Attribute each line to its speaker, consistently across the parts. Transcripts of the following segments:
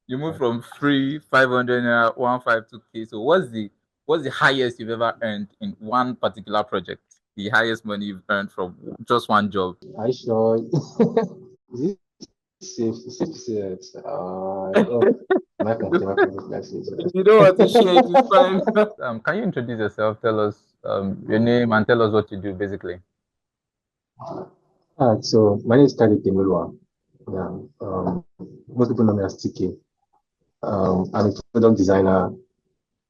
Speaker 1: You moved from free 500 naira 152K. So what's the highest you've ever earned in one particular project? The highest money you've earned from just one job.
Speaker 2: Are you sure? Is it safe? Is safe to say that? Oh, am I comfortable? Am I
Speaker 1: If you don't want to share it, it's
Speaker 2: comfortable?
Speaker 1: fine. Can you introduce yourself? Tell us your name and tell us what you do, basically.
Speaker 2: Alright, so my name is Kadi Temilwa. Yeah, most people know me as TK. I'm a product designer.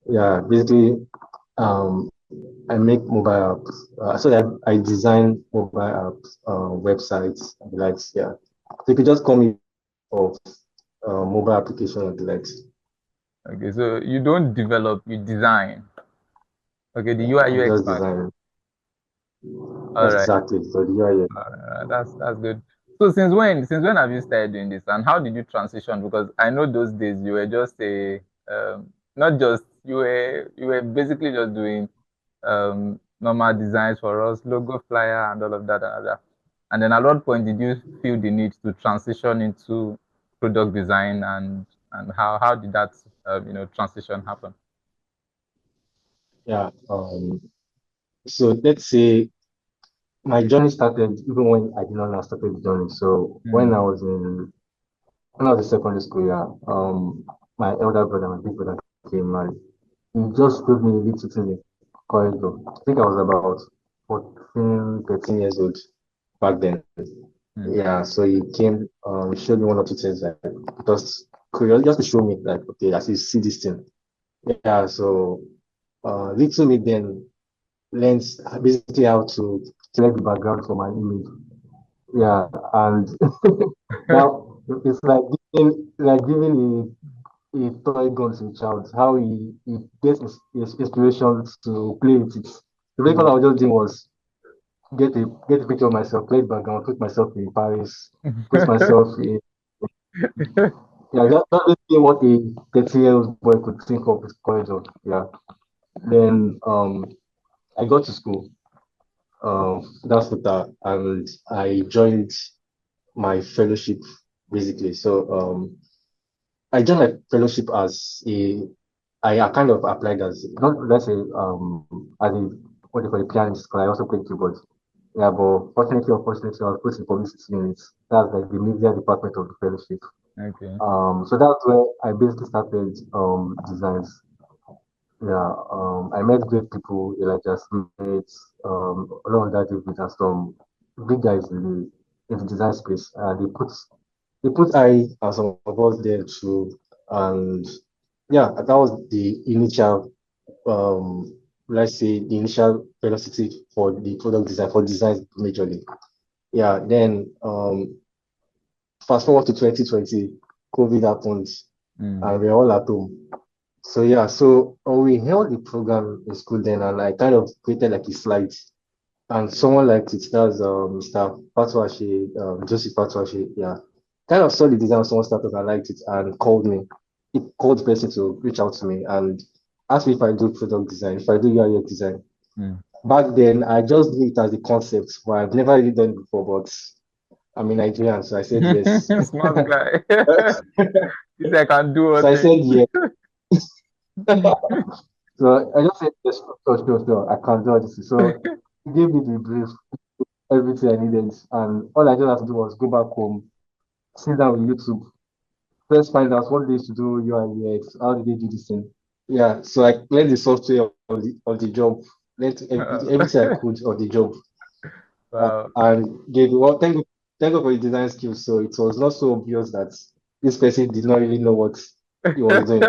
Speaker 2: Yeah, basically, um, I make mobile apps. I design mobile apps, websites, and the likes. Yeah, so you could just call me of mobile application and the likes.
Speaker 1: Okay, so you don't develop, you design. Okay, the UI
Speaker 2: I'm
Speaker 1: UX
Speaker 2: just
Speaker 1: part.
Speaker 2: designing.
Speaker 1: All right.
Speaker 2: Exactly. So the UI.
Speaker 1: That's good. So since when have you started doing this, and how did you transition? Because I know those days you were just a not just you were basically just doing normal designs for us, logo flyer and all of that and other. And then at what point did you feel the need to transition into product design, and how did that transition happen?
Speaker 2: Yeah. So let's say my journey started even when I did not know I started the journey. So when I was in secondary school, yeah, my elder brother, my big brother came and he just showed me a little thing in the corridor. I think I was about 14, 13 years old back then.
Speaker 1: Mm.
Speaker 2: Yeah, so he came, showed me one or two things like just curious, just to show me like, okay, I see this thing. Yeah, so little me then learned basically how to select the background for my image. Yeah, and now it's like giving a toy gun to a child, how he gets his inspiration to play with it. The very all I was just doing was get a picture of myself, play it background, put myself in Paris, put myself in yeah, that's basically what a 13-year-old boy could think of with courage of. Yeah. Then I got to school, that's what that, and I joined my fellowship basically. So I joined my fellowship as I kind of applied as not let's say as a what they call a pianist because I also play keyboard. Yeah, but fortunately or unfortunately, I was put in publicity units. That's like the media department of the fellowship.
Speaker 1: Okay.
Speaker 2: So that's where I basically started designs. Yeah, I met great people, Elijah Smith, along that David and some big guys in the design space. They put I and some of us there too. And yeah, that was the initial let's say the initial velocity for the product design for designs majorly. Yeah, then fast forward to 2020, COVID happened
Speaker 1: Mm.
Speaker 2: and we're all at home. So yeah, so we held the program in school then, and I kind of created like a slide, and someone liked it. That's Mr. Patwashi, Joseph Patwashi. Yeah, kind of saw the design of someone started and liked it and called me. He called the person to reach out to me and asked me if I do product design, if I do UI design.
Speaker 1: Mm.
Speaker 2: Back then, I just knew it as the concept, but I've never really done it before. But I'm in Nigerian, so I said yes.
Speaker 1: Smart guy. He said I can do all
Speaker 2: So I
Speaker 1: things.
Speaker 2: said yes. So I just said yes, sure, I can do all this. So he gave me the brief, everything I needed, and all I just had to do was go back home, sit down with YouTube, first find out what they used to do UI UX, how did they do this thing. Yeah, so I learned the software of the job, learned everything I could of the job,
Speaker 1: Wow.
Speaker 2: and gave well, thank God for the design skills. So it was not so obvious that this person did not really know what he was doing.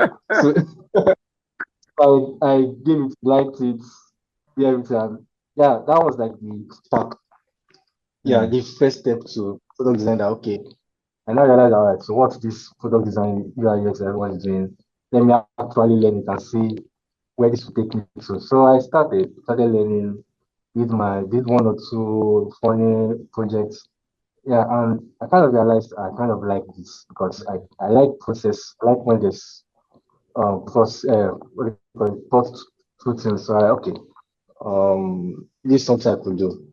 Speaker 2: So I gave it, liked it, did everything. And yeah, that was like the spark. Yeah,
Speaker 1: Mm.
Speaker 2: the first step to product design. That okay, and I realized, all right, so what's this product design UI UX everyone is doing? Let me actually learn it and see where this will take me to. So I started learning, did one or two funny projects. Yeah, and I kind of realized I kind of like this because I like process, I like when there's process, what do you call it, thought through things. So okay, this is something I could do.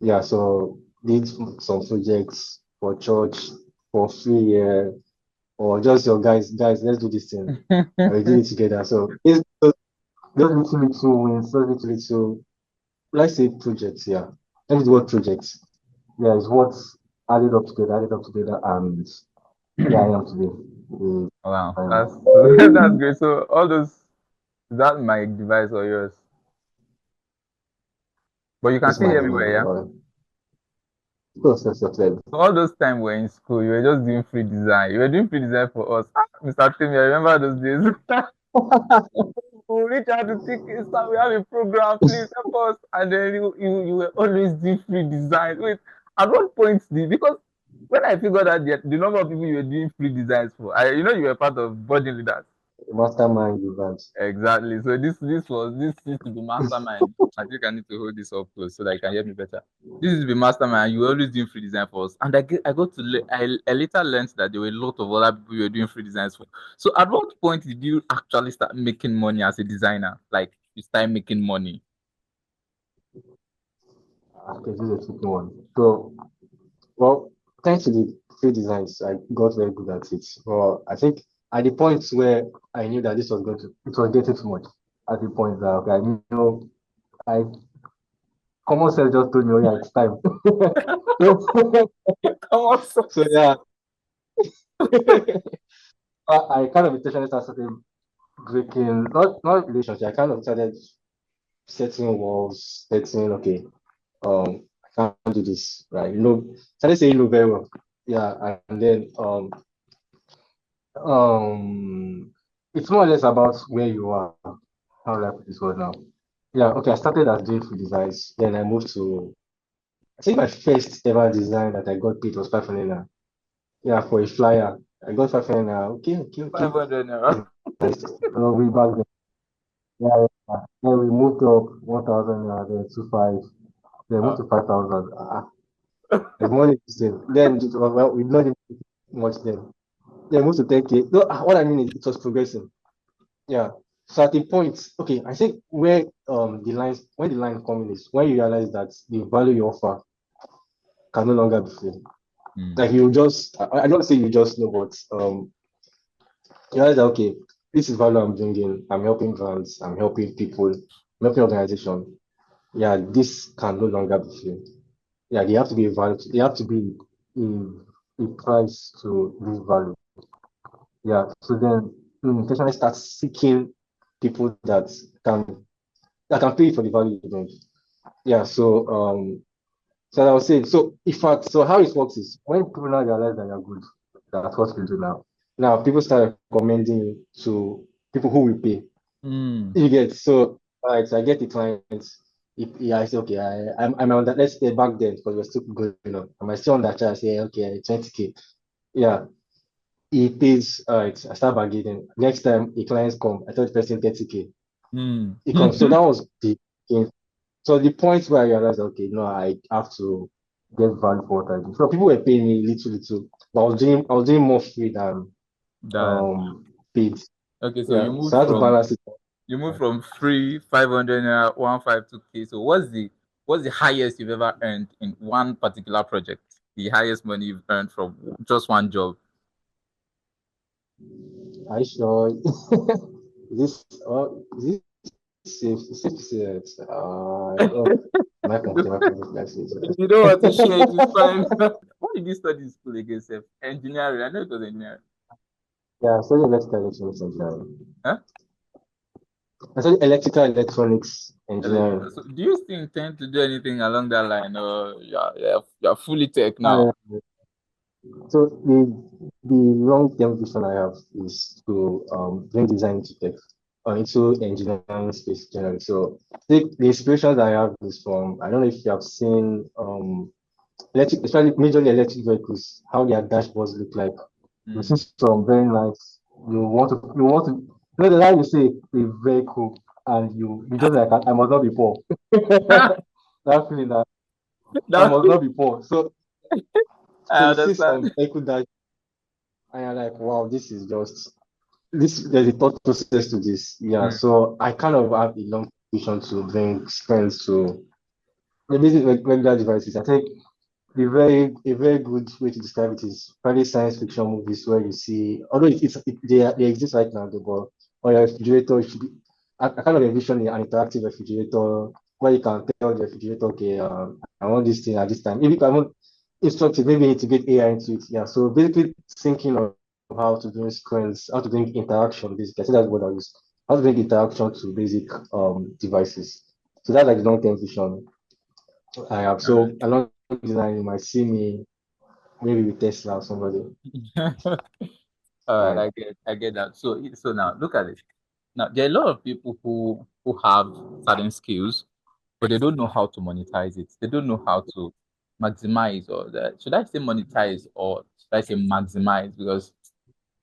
Speaker 2: Yeah, so did some projects for church for free. or just your guys, let's do this thing. And we did it together. So it's those little wins, those little, let's say projects, yeah. Let's do what projects. Yeah, it's what added up together, and yeah, I am today.
Speaker 1: Wow,
Speaker 2: Um,
Speaker 1: that's that's great. So all those, is that my device or yours? But you can
Speaker 2: it's
Speaker 1: still
Speaker 2: my
Speaker 1: hear me well, yeah?
Speaker 2: process of them.
Speaker 1: So all those time we're in school, you were just doing free design. You were doing free design for us. Ah, Mr. Timmy, I remember those days. We reach out to tickets, sir, we have a program, please help us. And then you were always doing free design. Wait, at what point did, because when I figured out the number of people you were doing free designs for, you were part of boarding leaders.
Speaker 2: Mastermind event.
Speaker 1: Exactly. So this used to be mastermind. I think I need to hold this up close so that you can hear me better. This used to be mastermind. You were always doing free design for us, and I got to I later learned that there were a lot of other people you were doing free designs for. So at what point did you actually start making money as a designer? Like you start making money?
Speaker 2: Okay, this is a tricky one. So, well, thanks to the free designs, I got very good at it. Well, I think at the point where I knew that it was getting too much. At the point that okay, I common sense just told me, oh yeah, it's time. so,
Speaker 1: Come on, so
Speaker 2: so yeah, I kind of intentionally started breaking, not relationship. I kind of started setting walls, setting okay, I can't do this, right? Started saying no very well. Yeah, and then um, it's more or less about where you are. How do I put this word now? Yeah, okay. I started as doing food designs. Then I moved to, I think my first ever design that I got paid was 500 naira. Yeah, for a flyer. I got 500 naira. Okay, okay, okay.
Speaker 1: 500
Speaker 2: That's
Speaker 1: naira.
Speaker 2: nice. We back then. Yeah, yeah. Then we moved up 1,000 naira, then 2,500, then moved
Speaker 1: Ah,
Speaker 2: to 5,000. There's money to save. Then, well, we not even much then. Then moved to 10K. No, what I mean is it was progressing. Yeah. So at the point, okay, I think where the line coming is when you realize that the value you offer can no longer be free.
Speaker 1: hmm,
Speaker 2: Like you just, I don't say you just know, but you realize that okay, this is value I'm bringing. I'm helping brands. I'm helping people. I'm helping organization. Yeah, this can no longer be free. Yeah, they have to be a value. They have to be a price to this value. Yeah. So then intentionally start seeking people that can pay for the value you bring. Yeah, so I was saying, so in fact, so how it works is when people now realize that you're good, that's what we do now. Now people start recommending you to people who will pay.
Speaker 1: hmm,
Speaker 2: You get so all right, so I get the clients. If I say okay, I'm on that. Let's say back then because we're still going on. Am I still on that chart? I say okay, 20K. Yeah, he pays. All right, I start bargaining. Next time a clients come, I tell the person 30K.
Speaker 1: hmm.
Speaker 2: He comes. So that was the so the point where I realized, okay, no, I have to get value for what I do. So people were paying me little, but I was doing more free than
Speaker 1: Then
Speaker 2: paid.
Speaker 1: okay, so
Speaker 2: Yeah, so I had to balance it.
Speaker 1: you moved from free 500 naira 152K. So what's the highest you've ever earned in one particular project? The highest money you've earned from just one job.
Speaker 2: I sure is this safe? Is safe to say that? Oh, am I comfortable? Let's say
Speaker 1: If you don't want to share it, it's fine. What did you study in school again, Seth? Engineering. I know it was engineering.
Speaker 2: yeah, I studied electrical electronics engineering.
Speaker 1: Huh?
Speaker 2: I studied electrical electronics engineering.
Speaker 1: So do you still intend to do anything along that line, or you're fully tech now?
Speaker 2: Uh, so the long term vision I have is to bring design into tech, into engineering space generally. So the inspirations I have is from I don't know if you have seen electric, especially majorly electric vehicles, how their dashboards look like. You
Speaker 1: Hmm.
Speaker 2: see some very nice. You want to you know the line you say a vehicle and you just like I must not be poor. That feeling that I
Speaker 1: That,
Speaker 2: must not be poor. So
Speaker 1: I
Speaker 2: you see
Speaker 1: understand.
Speaker 2: some vehicle dash and you're like, wow, this is just this there's a thought process to this. Yeah.
Speaker 1: Hmm.
Speaker 2: So I kind of have a long vision to bring strength to the basic regular devices. I think a very good way to describe it is probably science fiction movies where you see, although they exist right now, but on your refrigerator, it should be, I kind of envision an interactive refrigerator where you can tell the refrigerator, okay, I want this thing at this time. If you can instruct it, maybe integrate AI into it. Yeah. So basically thinking of how to bring screens, how to bring interaction, basically. I think that's what I use. How to bring interaction to basic devices. So that's like the long-term vision I have.
Speaker 1: All
Speaker 2: So along the line, you might see me maybe with Tesla or somebody.
Speaker 1: right. All right,
Speaker 2: Right.
Speaker 1: I get that. So now look at it. Now there are a lot of people who have certain skills, but they don't know how to monetize it. They don't know how to maximize or that. Should I say monetize or should I say maximize? Because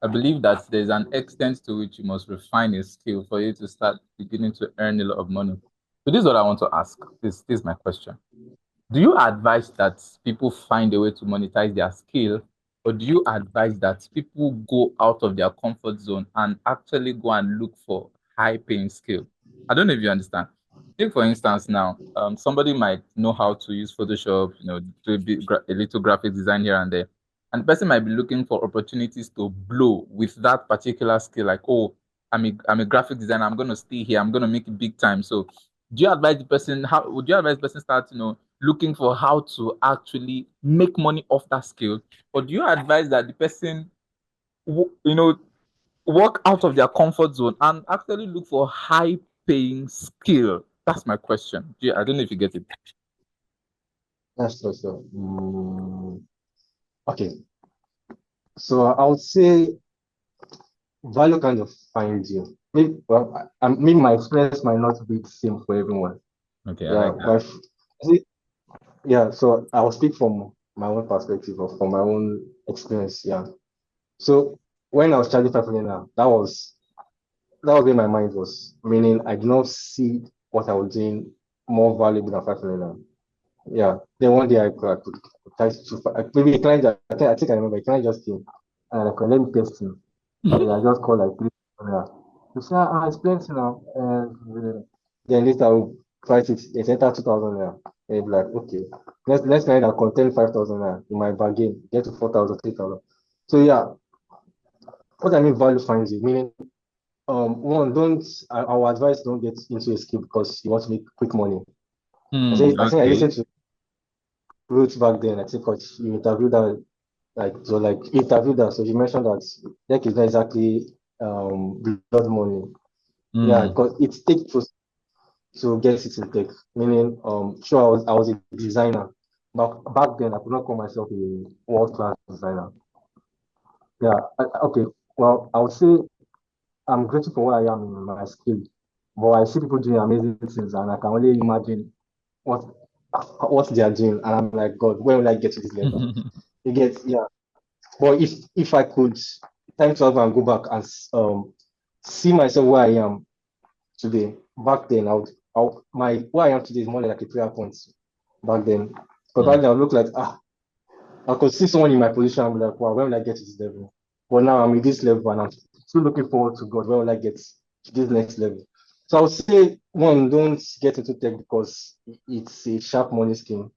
Speaker 1: I believe that there's an extent to which you must refine a skill for you to start beginning to earn a lot of money. So this is what I want to ask. This is my question. Do you advise that people find a way to monetize their skill, or do you advise that people go out of their comfort zone and actually go and look for high paying skill? I don't know if you understand. Take for instance now, somebody might know how to use Photoshop, do a little graphic design here and there, and the person might be looking for opportunities to blow with that particular skill. Like, oh, I'm a graphic designer. I'm going to stay here. I'm going to make it big time. So, do you advise the person? How would you advise the person start? Looking for how to actually make money off that skill, or do you advise that the person, wo- you know, work out of their comfort zone and actually look for high paying skill? That's my question. I don't know if you get it.
Speaker 2: That's so. Okay. So I would say value kind of finds you. Maybe, well, maybe my experience might not be the same for everyone.
Speaker 1: Okay, I
Speaker 2: Yeah,
Speaker 1: like that.
Speaker 2: but see, yeah. So I will speak from my own perspective or from my own experience. Yeah. So when I was studying 500 that was where my mind was. Meaning I did not see what I was doing more valuable than 500. Yeah. Then one day I could try to maybe a client I think I remember a client just came and I could let me test him. And I just called like three. Yeah. You say, it's plenty now. And then later I will price it. It's enter 2,000 naira. And you'll be like, okay. Next night I'll contain 5,000 naira in my bargain, get to 4,000, 3,000. So yeah, what I mean value finds you, meaning one, don't our advice don't get into a skill because you want to make quick money. I think I
Speaker 1: Okay.
Speaker 2: listened to Roots back then. I think coach you interviewed that like interviewed that. So you mentioned that tech is not exactly blood money. Yeah,
Speaker 1: Hmm.
Speaker 2: because it takes to get it in tech. Meaning sure I was a designer. But back then I could not call myself a world class designer. Yeah, okay. Well, I would say I'm grateful for where I am in my skill. But I see people doing amazing things and I can only imagine what what they are doing. And I'm like, God, where will I get to this level? You get, yeah. But if I could time travel and go back and see myself where I am today, back then my where I am today is more like a prayer point back then. Because back
Speaker 1: Hmm.
Speaker 2: then I would look like I could see someone in my position and be like, wow, when will I get to this level? But now I'm in this level and I'm still looking forward to God. When will I get to this next level? So I would say one, don't get into tech because it's a sharp money scheme.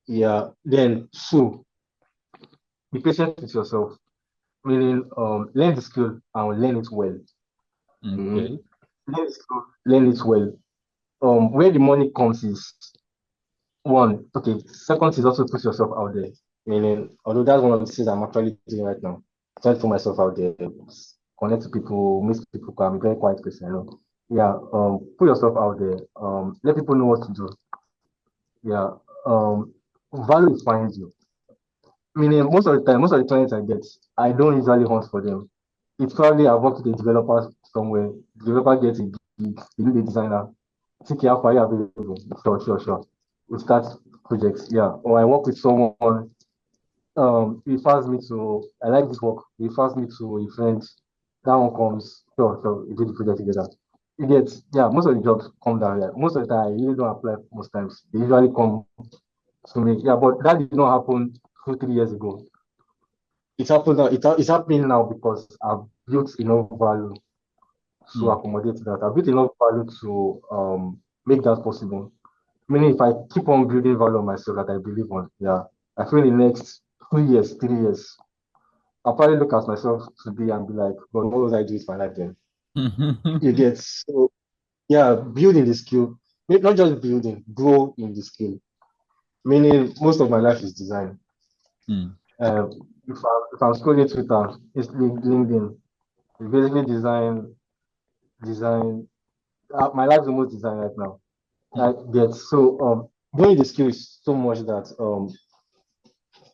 Speaker 2: Yeah. Then two, be patient with yourself. Meaning learn the skill and learn it well. Mhm.
Speaker 1: Okay.
Speaker 2: Learn the skill, learn it well. Where the money comes is one, okay. Second is also put yourself out there. Meaning, although that's one of the things I'm actually doing right now, trying to put myself out there, connect to people, meet people. 'Cause I'm a very quiet person, you know. Yeah. Put yourself out there. Let people know what to do. Yeah. Value is find you. Meaning, most of the clients I get, I don't usually hunt for them. It's probably I've worked with a developer somewhere. The developer gets a gig, you need a designer. Think how far you available. Sure, sure, sure. We start projects, yeah. Or I work with someone, he refers me to I like this work, he refers me to a friend. That one comes, sure, sure, we do the project together. You get, yeah, most of the jobs come down here. Most of the time I really don't apply most times. They usually come to me. Yeah, but that did not happen 2, 3 years ago. It's happening now because I've built enough value to
Speaker 1: Hmm.
Speaker 2: accommodate that. I've built enough value to make that possible. Meaning, if I keep on building value on myself that I believe on, yeah, I feel in the next 2 years, 3 years, I'll probably look at myself today and be like, but what was I doing with my life then? You get so yeah, building the skill, not just building, grow in the skill. Meaning, most of my life is design.
Speaker 1: Mm,
Speaker 2: Uh, if I'm scrolling Twitter, it's LinkedIn. It's basically design. My life is almost design right now. I
Speaker 1: mm.
Speaker 2: get so growing the skill is so much that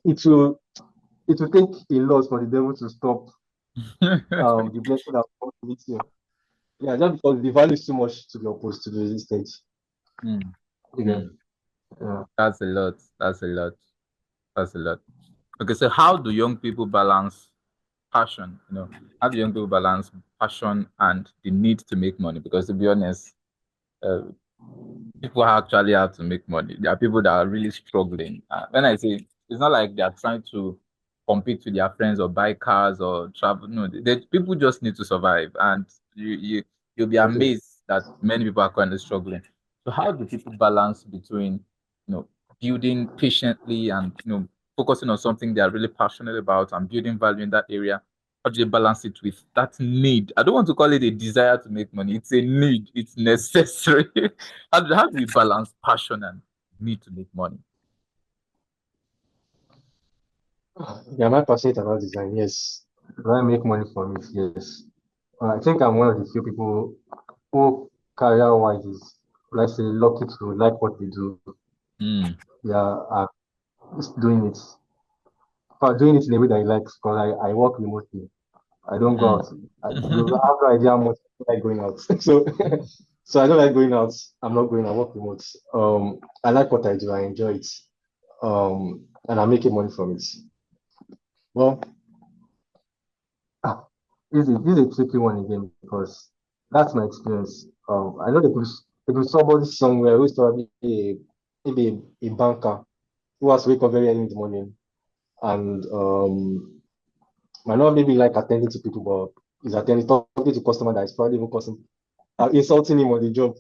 Speaker 2: it will it will take a lot for the devil to stop the blessing that comes with you. Yeah, just because the value is too much to be opposed to the resistance.
Speaker 1: Mm,
Speaker 2: Again,
Speaker 1: mm.
Speaker 2: yeah.
Speaker 1: That's a lot. That's a lot. That's a lot. Okay, so how do young people balance passion? How do young people balance passion and the need to make money? Because to be honest, uh, people actually have to make money. There are people that are really struggling. When I say it's not like they are trying to compete with their friends or buy cars or travel. No, people just need to survive, and you'll be
Speaker 2: Okay.
Speaker 1: amazed that many people are currently struggling. So how do people balance between building patiently and focusing on something they are really passionate about and building value in that area? How do you balance it with that need? I don't want to call it a desire to make money. It's a need. It's necessary. How do we balance passion and need to make money?
Speaker 2: Yeah, am I passionate about design? Yes. Do I make money from it? Yes. I think I'm one of the few people who career-wise is, let's say, lucky to like what we do.
Speaker 1: Mm,
Speaker 2: Yeah, I'm just doing it. But doing it in a way that I like because I work remotely. I don't go
Speaker 1: mm.
Speaker 2: out. You have no idea how much I like going out. So so I don't like going out. I'm not going. I work remote. I like what I do. I enjoy it. And I'm making money from it. Well, ah, this is a tricky one again because that's my experience. I know there could be somebody somewhere who's probably maybe a banker who has to wake up very early in the morning and might not maybe like attending to people, but is attending talking to customer that is probably even causing insulting him on the job.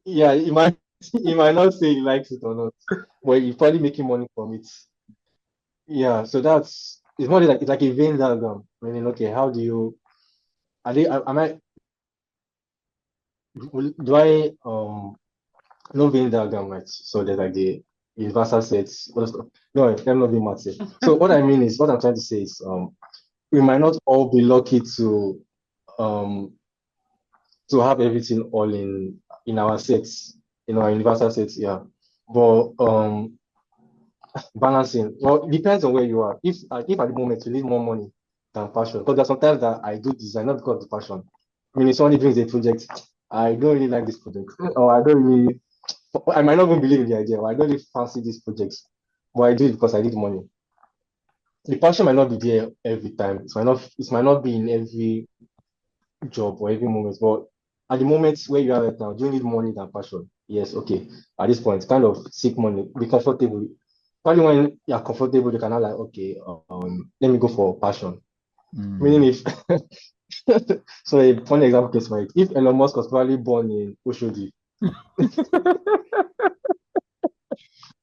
Speaker 2: Yeah, he might not say he likes it or not, but he's probably making money from it. Yeah, so it's more like it's like a Venn diagram. Meaning, okay, how do you am I do I no Venn diagram, right? So there's like the universal sets, all stuff. No, I'm not being math here. So what I mean is what I'm trying to say is we might not all be lucky um to have everything all in our sets, in our universal sets, yeah. But balancing, well, it depends on where you are. If at the moment you need more money than passion, because there's sometimes that I do design not because of the passion. I mean, if somebody brings a project, I don't really like this project, or I might not even believe in the idea, or I don't really fancy this project, but I do it because I need money. The passion might not be there every time. It might not be in every job or every moment. But at the moment where you are right now, do you need money than passion? Yes, okay. At this point, kind of seek money, be comfortable. Probably when you're comfortable, you can now like, okay, let me go for passion. Meaning
Speaker 1: Mm.
Speaker 2: if so a funny example case for it. If Elon Musk was probably born in Oshodi,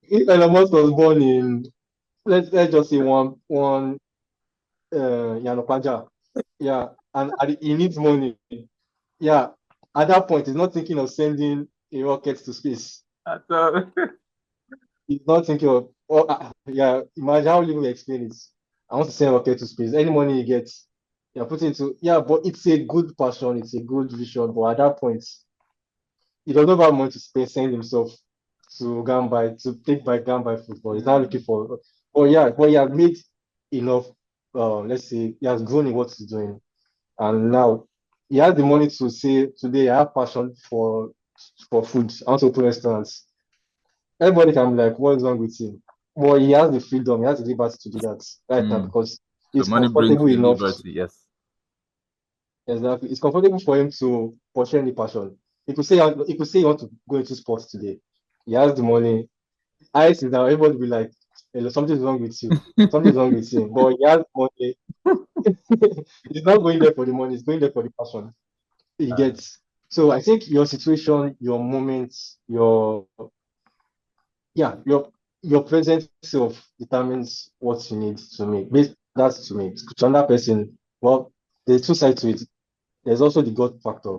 Speaker 2: if Elon Musk was born in let's just say one Yanopaja, yeah, and he needs money. Yeah, at that point, he's not thinking of sending a rocket to space.
Speaker 1: So,
Speaker 2: He's not thinking of, oh, yeah, imagine how you will explain it. I want to send a rocket to space. Any money he gets, yeah, put it into, yeah, but it's a good passion, it's a good vision. But at that point, he does not have money to spend, send himself to go and buy, to take by, go and buy football. He's not looking for, but yeah, but he has made enough, let's say, he has grown in what he's doing. And now he has the money to say, today I have passion for food. I want to open restaurants. Everybody can be like, what is wrong with him? But he has the freedom, he has the liberty to do that right now
Speaker 1: mm.
Speaker 2: because
Speaker 1: So
Speaker 2: it's
Speaker 1: money brings
Speaker 2: comfortable
Speaker 1: the
Speaker 2: enough.
Speaker 1: liberty. Yes.
Speaker 2: Exactly. It's comfortable for him to pursue any passion. He could say he want to go into sports today. He has the money. I sit down, everybody will be like, "Hello, something's wrong with you. Something's wrong with him. But he has money. He's not going there for the money, he's going there for the passion. He
Speaker 1: Uh,
Speaker 2: gets. So I think your situation, your moments, yeah, your your present self determines what you need to make. That's to me. To another person, well, there's two sides to it. There's also the God factor.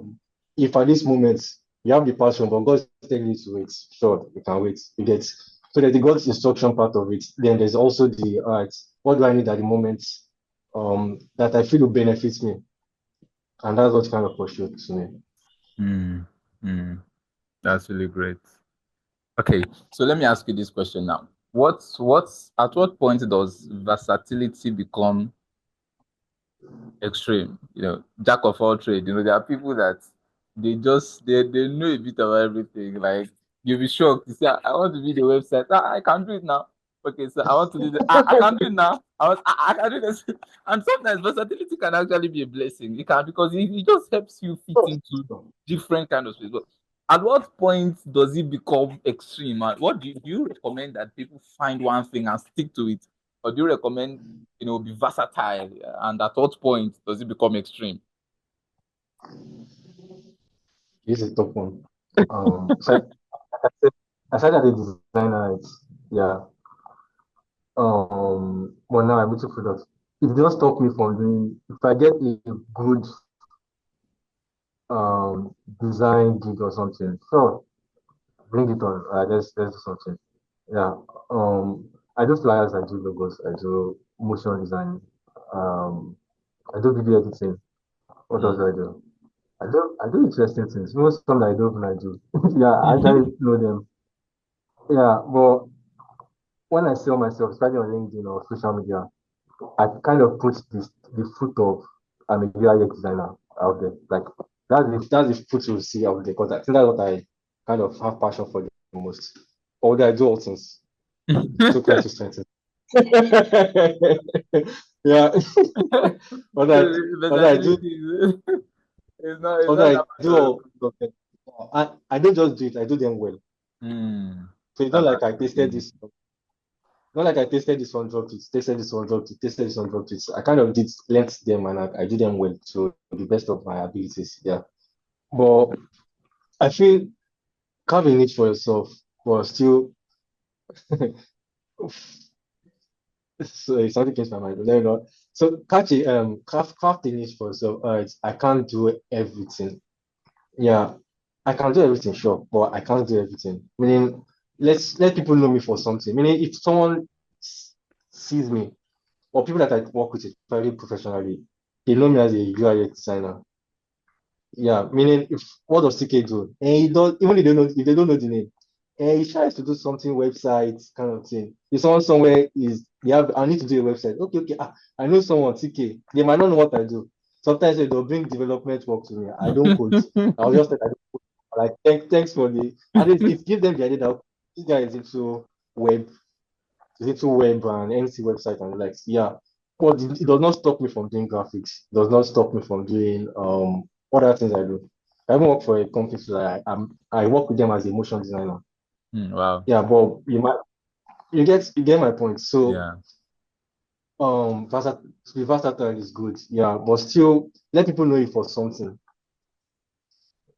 Speaker 2: If at this moment you have the passion, but God's telling you to wait, sure, you can wait. You get so there's the God's instruction part of it. Then there's also the what do I need at the moment that I feel will benefit me. And that's what kind of pursue to me.
Speaker 1: Mm, mm, that's really great. Okay, so let me ask you this question now. At what point does versatility become extreme? Jack of all trades. There are people that they know a bit of everything. Like you'll be shocked. You say, I want to build a website. I can do it now. Okay, so I want to do the I can do it now. I can do this. And sometimes versatility can actually be a blessing. It can because it just helps you fit into different kind of space. But at what point does it become extreme? And what do you recommend that people find one thing and stick to it? Or do you recommend be versatile? And at what point does it become extreme?
Speaker 2: This is a tough one. So I said, I said that the designer is yeah. But now I'm into product. It does stop me from doing. If I get a good design gig or something, sure, bring it on. Let's do something. Yeah. I do flyers, I do logos, I do motion design. Um, I do video editing. What else
Speaker 1: Mm.
Speaker 2: do I do? I do interesting things. Most some that I don't even I do. Yeah, I actually know them. Yeah, but when I sell myself, especially on LinkedIn or social media, I kind of put the foot of I'm a UI designer out there. Like that's the foot you see out there because I think that's what I kind of have passion for the most. Although I do all things, too consistent. Yeah. although I, although I do
Speaker 1: Versatility it's
Speaker 2: although
Speaker 1: not
Speaker 2: I
Speaker 1: that much
Speaker 2: do
Speaker 1: of
Speaker 2: all of them. I don't just do it, I do them well. So it's not
Speaker 1: that's
Speaker 2: like I
Speaker 1: actually
Speaker 2: tasted this. Not like I tasted this one, dropped it, tasted this one, dropped it, tasted this one, dropped it. I kind of did learnt them and I do them well to the best of my abilities. Yeah. But I feel carving it for yourself was still so something came to my mind. Let me know. So crafting it for yourself. I can't do everything. Yeah, I can do everything, sure, but I can't do everything. Meaning, let people know me for something. Meaning, if someone sees me or people that I work with very professionally, they know me as a UI designer. Yeah, meaning if what does TK do? And he does even if they don't know the name, and he tries to do something website kind of thing. If someone somewhere is they have I need to do a website. Okay, okay. I know someone TK. They might not know what I do. Sometimes they'll bring development work to me. I don't code. I'll just say I don't code. Like thanks for the and it gives them the idea that this guy web is into web and NC website and like yeah. But it does not stop me from doing graphics. It does not stop me from doing other things I do. I even work for a company so I work with them as a motion designer.
Speaker 1: wow.
Speaker 2: Yeah, but you get my point. So
Speaker 1: Yeah.
Speaker 2: to be versatile is good. Yeah, but still let people know it for something.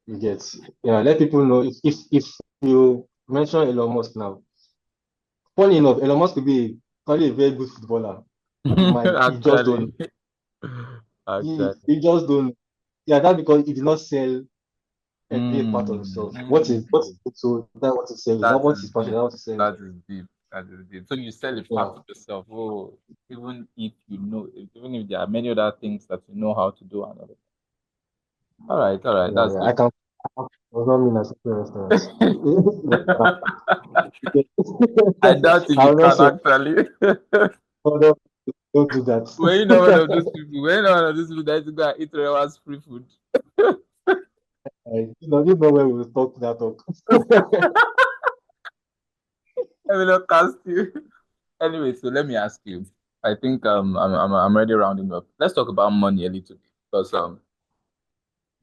Speaker 2: You get yeah, let people know if you mention Elon Musk now. Funny enough, Elon Musk could be probably a very good footballer. He just
Speaker 1: Actually.
Speaker 2: don't
Speaker 1: Actually.
Speaker 2: he just don't yeah, that's because he did not sell every part of
Speaker 1: Mm,
Speaker 2: himself. What is
Speaker 1: mm.
Speaker 2: so that what he's selling? Is that
Speaker 1: That
Speaker 2: what
Speaker 1: is
Speaker 2: his passion? Is
Speaker 1: deep.
Speaker 2: that what he's selling?
Speaker 1: That is deep. That is deep. So you sell a part
Speaker 2: Yeah,
Speaker 1: of yourself. Oh, even if even if there are many other things that you know how to do and all that. All right,
Speaker 2: yeah,
Speaker 1: that's
Speaker 2: yeah.
Speaker 1: good.
Speaker 2: Does not mean I should restaurants.
Speaker 1: I doubt if
Speaker 2: I
Speaker 1: you
Speaker 2: will not
Speaker 1: can
Speaker 2: say,
Speaker 1: actually.
Speaker 2: oh, don't do that.
Speaker 1: When you know one of those people, when you know one of those people that is going to eat 3 hours free food.
Speaker 2: You know where we will talk that talk.
Speaker 1: I will not cast you. Anyway, so let me ask you. I think I'm already rounding up. Let's talk about money a little bit because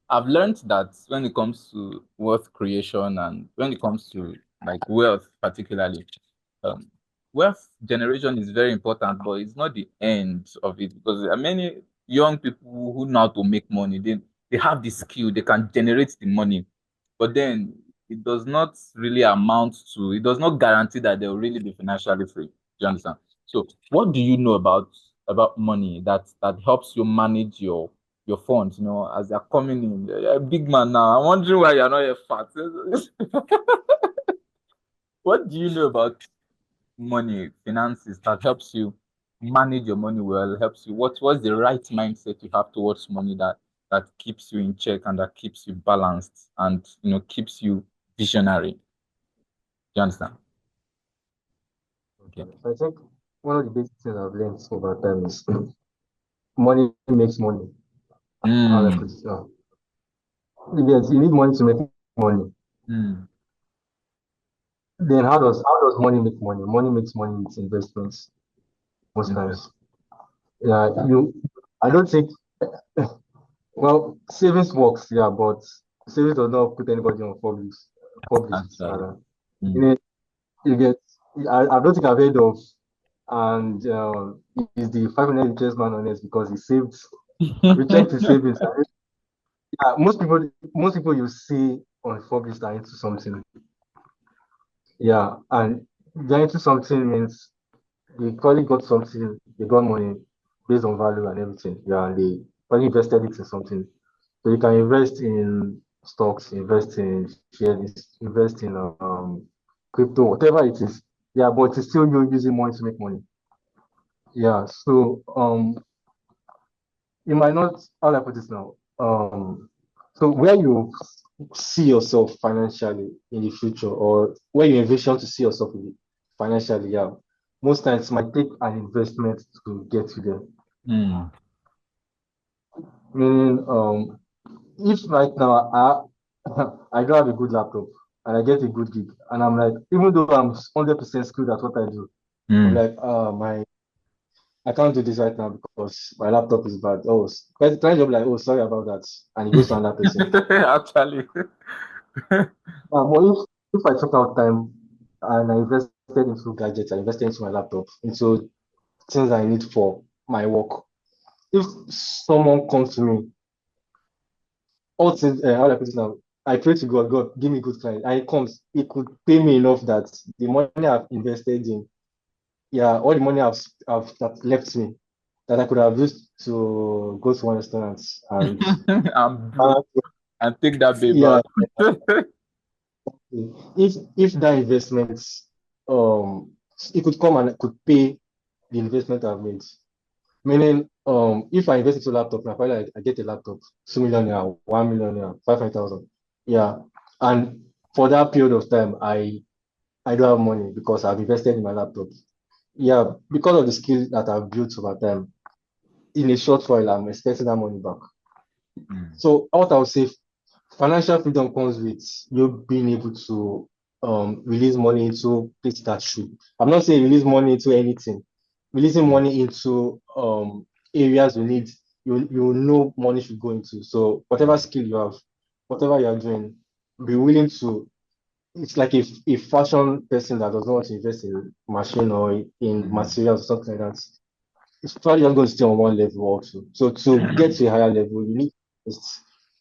Speaker 1: I've learned that when it comes to wealth creation and when it comes to like wealth particularly, um, wealth generation is very important, but it's not the end of it because there are many young people who know how to make money. They have the skill, they can generate the money, but then it does not really amount to, it does not guarantee that they'll really be financially free. Do you understand? So what do you know about money that helps you manage your funds, as they're coming in? You're a big man now. I'm wondering why you're not yet fat. What do you know about money, finances that helps you manage your money well, helps you what's the right mindset you have towards money that keeps you in check and that keeps you balanced and keeps you visionary. Do you understand? Okay.
Speaker 2: Okay. So I think one of the basic things I've learned over time is money makes money. How I put
Speaker 1: Mm,
Speaker 2: it now. Yes, you need money to make money.
Speaker 1: mm,
Speaker 2: Then how does money make money? Money makes money with investments most
Speaker 1: invest.
Speaker 2: times. Yeah, I don't think well savings works, yeah, but savings does not put anybody on published
Speaker 1: Actually.
Speaker 2: rather. You
Speaker 1: Mm.
Speaker 2: know, you get I don't think I've heard of and he's the 500 interest man on it because he saved we checked his savings. Yeah, most people you see on published are into something. Yeah, and they're into something means they probably got something, they got money based on value and everything. Yeah, and they probably invested it in something. So you can invest in stocks, invest in shares, invest in crypto, whatever it is. Yeah, but it's still you using money to make money. Yeah, so you might not how do I put this now? So where you see yourself financially in the future or where you envision to see yourself financially, yeah. Most times it might take an investment to get you there.
Speaker 1: Mm.
Speaker 2: Meaning, if right now I don't have a good laptop and I get a good gig and I'm like, even though I'm 100% skilled at what I do, I'm
Speaker 1: Mm.
Speaker 2: like, my I can't do this right now because my laptop is bad. Oh, client job like, oh, sorry about that, and it goes to another person.
Speaker 1: Actually.
Speaker 2: But if I took out time and I invested into gadgets, I invested into my laptop, into things I need for my work. If someone comes to me, all things, how do I put it now? I pray to God, God, give me good client. And it comes, it could pay me enough that the money I've invested in, yeah, all the money I've that left me, that I could have used to go to one restaurant and,
Speaker 1: I'm broke
Speaker 2: uh,
Speaker 1: and take that babe
Speaker 2: yeah,
Speaker 1: out.
Speaker 2: if that investment, um, it could come and it could pay the investment I've made. Meaning, if I invest into a laptop, now probably I get a laptop, 2 million naira, 1 million naira, 500,000. Yeah. And for that period of time, I don't have money because I've invested in my laptop. Yeah, because of the skills that I've built over time, in a short while, I'm expecting that money back.
Speaker 1: Mm.
Speaker 2: So what I would say, financial freedom comes with you being able to release money into places that should. I'm not saying release money into anything. Releasing
Speaker 1: Mm.
Speaker 2: money into areas you need you know money should go into. So whatever
Speaker 1: Mm.
Speaker 2: skill you have, whatever you are doing, be willing to. It's like if a fashion person that does not want to invest in machine or in
Speaker 1: Mm.
Speaker 2: materials or something like that, it's probably not going to stay on one level also. So to get to a higher level, you need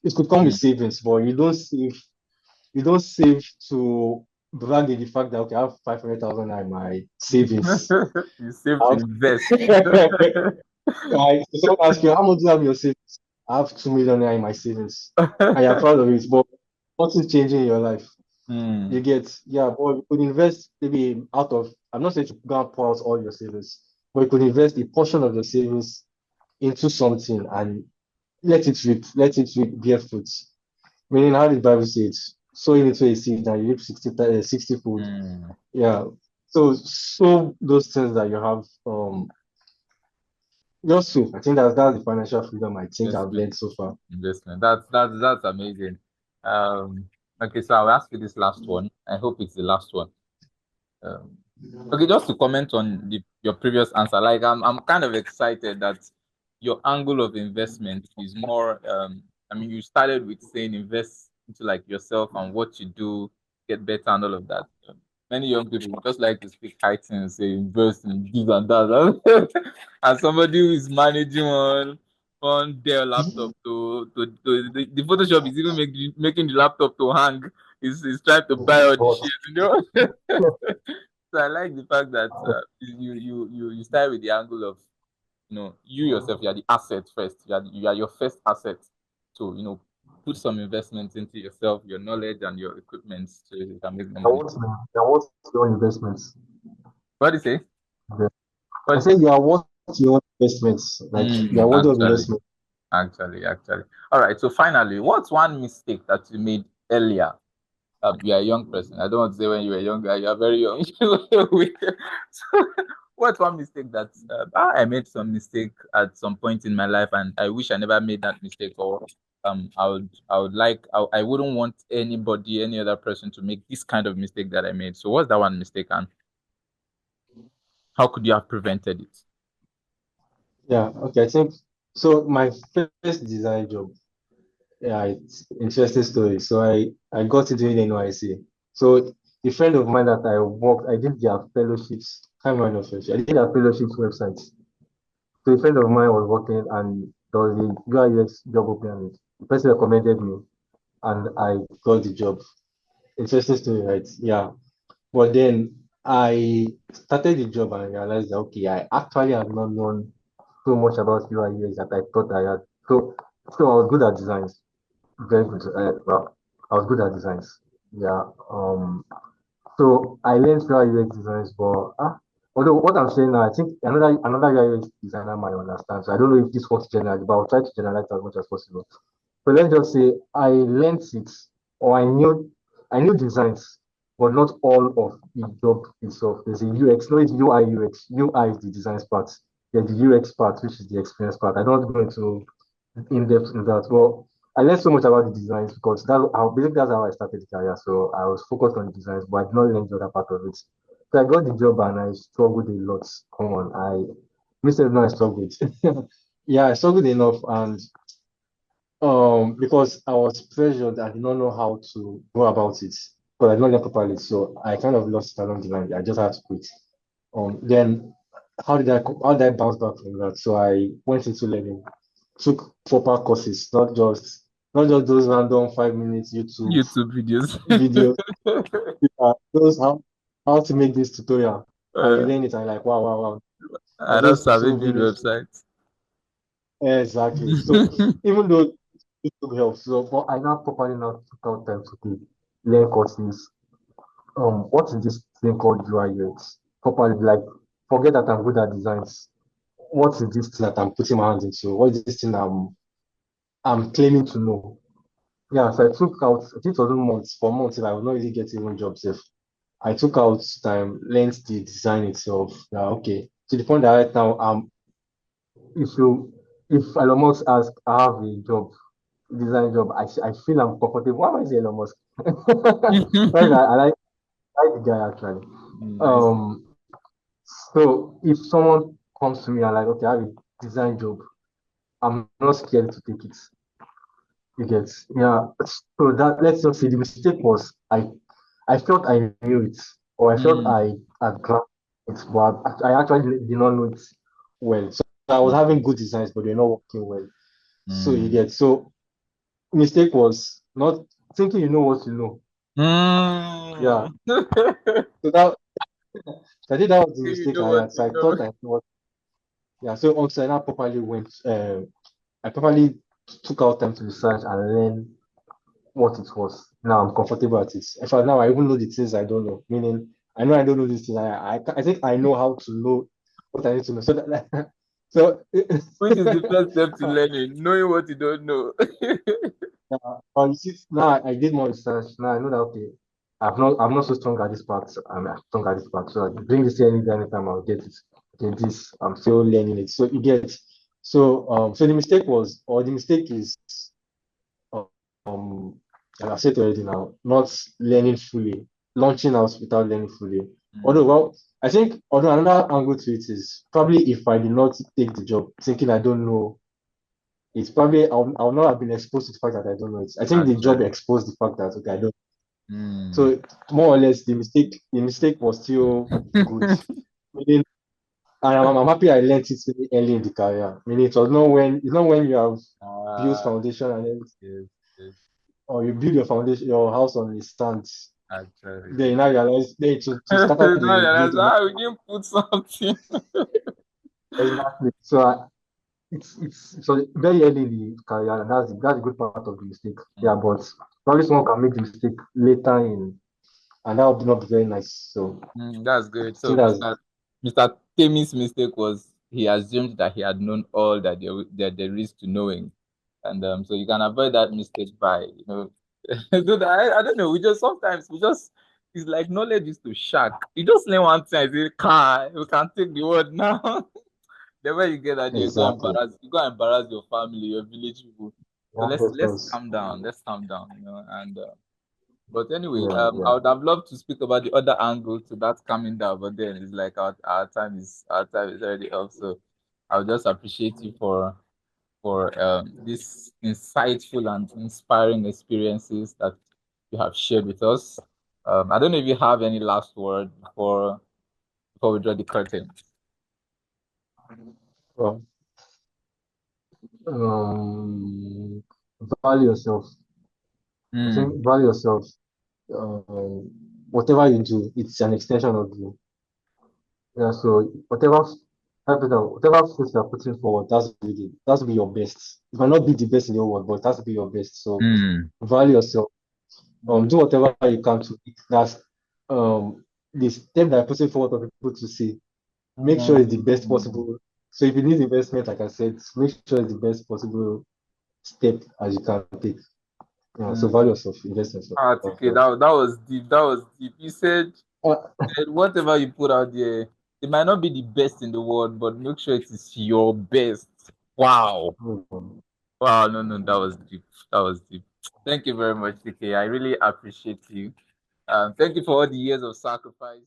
Speaker 2: it could come with
Speaker 1: Mm.
Speaker 2: savings, but you don't save to brag in the fact that okay, I have 500,000 in my savings.
Speaker 1: You save
Speaker 2: I
Speaker 1: to
Speaker 2: have,
Speaker 1: invest.
Speaker 2: right? So someone ask you, how much do you have in your savings? I have 2 million in my savings. And you're proud of it, but nothing's changing in your life. You
Speaker 1: Mm.
Speaker 2: get, yeah, but you could invest maybe out of, I'm not saying to go and pour out all your savings, but you could invest a portion of your savings into something and let it reap bear fruit. Meaning, how did the Bible say it? Sowing into a seed and you reap 60 fold.
Speaker 1: Mm.
Speaker 2: Yeah. So sow those things that you have. Just so I think that's the financial freedom I think I've
Speaker 1: Investment.
Speaker 2: learned so far.
Speaker 1: Investment. That's amazing. Um, okay, so I'll ask you this last one. I hope it's the last one. Um, okay, just to comment on your previous answer, like I'm kind of excited that your angle of investment is more. I mean, you started with saying invest into like yourself and what you do, get better and all of that. Many young people just like to speak high things, say invest in this and that, and somebody who is managing on their laptop to the Photoshop is even making the laptop to hang. He's trying to buy all the
Speaker 2: But
Speaker 1: shares, you know. So I like the fact that you start with the angle of you yourself. You are the asset first. You are your first asset. So put some investments into yourself, your knowledge, and your equipment so you can make more money.
Speaker 2: you are worth your investments.
Speaker 1: What do you say?
Speaker 2: Yeah.
Speaker 1: What
Speaker 2: I
Speaker 1: do you
Speaker 2: say
Speaker 1: say?
Speaker 2: you are worth your investments. Like you are worthy of
Speaker 1: Actually,
Speaker 2: investment.
Speaker 1: actually. All right. So finally, what's one mistake that you made earlier? You are a young person. I don't want to say when you were younger. You are very young. So, what's one mistake that I made some mistake at some point in my life, and I wish I never made that mistake, or I wouldn't want anybody, any other person, to make this kind of mistake that I made. So, what's that one mistake, and how could you have prevented it?
Speaker 2: Yeah. Okay. I think so. My first design job. Yeah, it's interesting story. So I got into it in NYC. So a friend of mine that I did their fellowships. Can't remember fellowship. I did their fellowships website. So a friend of mine was working and there was a UI UX job opening. The person recommended me and I got the job. Interesting story, right? Yeah. But then I started the job and realized that okay, I actually have not known so much about UI UX that I thought I had. So I was good at designs. Very good. Well, I was good at designs. Yeah. So I learned UI UX designs, but although what I'm saying now, I think another UI UX designer might understand. So I don't know if this works generally, but I'll try to generalize as much as possible. So let's just say I learned it, or I knew designs, but not all of the job itself. There's a UX, no, it's UI UX. UI is the designs part. There's the UX part, which is the experience part. I don't go into in depth in that. Well, I learned so much about the designs because that's how I started the career. So I was focused on the designs, but I did not learn the other part of it. So I got the job and I struggled a lot. Come on, I struggled. Yeah, I struggled enough and because I was pressured, I did not know how to go about it, but I did not learn properly. So I kind of lost it along the line. I just had to quit. Then how did I bounce back from that? So I went into learning, took proper courses, not just those random 5 minutes YouTube
Speaker 1: YouTube videos.
Speaker 2: videos. Those how to make this tutorial, and you
Speaker 1: uh,
Speaker 2: learn it and you're like wow wow wow.
Speaker 1: I
Speaker 2: And
Speaker 1: don't
Speaker 2: those
Speaker 1: have a
Speaker 2: so
Speaker 1: build
Speaker 2: very
Speaker 1: website.
Speaker 2: exactly. So even though YouTube helps, so but I now properly now took out time to learn courses. What is this thing called UI UX? Properly, like forget that I'm good at designs. What is this thing that I'm putting my hands into? What is this thing I'm claiming to know? Yeah, so I took out, I think it was months, for months, if I would not really get even jobs if I took out time, learned the design itself. Yeah, okay. To the point that right now, if you, if Elon Musk ask, I have a job, design job, I feel I'm comfortable. Why am I saying Elon Musk? Right, I like the guy actually.
Speaker 1: Nice.
Speaker 2: Um, so if someone comes to me and like, okay, I have a design job, I'm not scared to take it. You get, yeah. So that let's just say the mistake was I felt I knew it, or I felt
Speaker 1: Mm,
Speaker 2: I had grasped it, but I actually did not know it well. So I was having
Speaker 1: mm,
Speaker 2: good designs, but they're not working well. So you
Speaker 1: mm.
Speaker 2: get, so mistake was not thinking you know what you know. Yeah.
Speaker 1: Mm.
Speaker 2: So that I think that was the
Speaker 1: You
Speaker 2: mistake
Speaker 1: know
Speaker 2: I
Speaker 1: what
Speaker 2: had. So
Speaker 1: you
Speaker 2: I
Speaker 1: know.
Speaker 2: thought I knew what. Yeah. So also I now I properly took out time to research and learn what it was. Now I'm comfortable at it. In fact, now I even know the things I don't know. Meaning, I know I don't know these things. I think I know how to know what I need to know. So that, so
Speaker 1: Which is the first step to learning, knowing what you don't know.
Speaker 2: you see, now I did more research. Now I know that okay, I'm not so strong at this part. I'm strong at this part. So I bring this here anytime I'll get it. Okay, this I'm still learning it. So you get. So the mistake was, or the mistake is um like I said already now, not learning fully, launching out without learning fully. Although,
Speaker 1: Mm,
Speaker 2: well, I think although another angle to it is probably if I did not take the job, thinking I don't know, it's probably I'll not have been exposed to the fact that I don't know it. I think the job
Speaker 1: actually.
Speaker 2: exposed the fact that okay, I don't.
Speaker 1: Mm.
Speaker 2: So more or less, the mistake was still good. Meaning, and I'm happy I learned it very early in the career. Meaning, it's not when you have built
Speaker 1: Ah,
Speaker 2: foundation and then
Speaker 1: yes, yes.
Speaker 2: or you build your foundation, your house on the sand.
Speaker 1: Actually.
Speaker 2: Then you now realize, then to scatter
Speaker 1: Now
Speaker 2: the
Speaker 1: realize,
Speaker 2: building.
Speaker 1: we didn't put something.
Speaker 2: Exactly. So it's so very early in the career, and that's a good part of the mistake. Yeah, but probably someone can make the mistake later in, and that would not be very nice. So
Speaker 1: That's good.
Speaker 2: I think
Speaker 1: So
Speaker 2: that's
Speaker 1: Mr. Temi's mistake was he assumed that he had known all that there is to knowing, and so you can avoid that mistake by dude, I don't know. We just it's like knowledge is to shark. You just learn one thing, I say, car, we can take the word now. The way you get that,
Speaker 2: exactly.
Speaker 1: you go embarrass your family, your village people. So
Speaker 2: That helps
Speaker 1: let's
Speaker 2: us.
Speaker 1: calm down. Let's calm down, and but anyway,
Speaker 2: Yeah,
Speaker 1: I
Speaker 2: yeah.
Speaker 1: would have loved to speak about the other angle to that coming down, but then it's like our time is already up. So I would just appreciate you for this insightful and inspiring experiences that you have shared with us. I don't know if you have any last word before we draw the curtain.
Speaker 2: Well, um, value yourself. I think
Speaker 1: Mm,
Speaker 2: value yourself. Um, Whatever you do, it's an extension of you. Yeah, so whatever face you're putting forward, that's be your best. It might not be the best in your world, but that's be your best. So
Speaker 1: mm,
Speaker 2: value yourself. Do whatever you can to that's the step that you're putting forward for people to see. Make sure it's the best
Speaker 1: mm,
Speaker 2: possible. So if you need investment, like I said, make sure it's the best possible step as you can take. So
Speaker 1: mm.
Speaker 2: value yourself, invest in yourself.
Speaker 1: Okay, that was deep. That was deep. You said
Speaker 2: Uh,
Speaker 1: that whatever you put out there, it might not be the best in the world, but make sure it is your best. Wow. Wow, no, no, that was deep. That was deep. Thank you very much, TK. I really appreciate you. Thank you for all the years of sacrifice.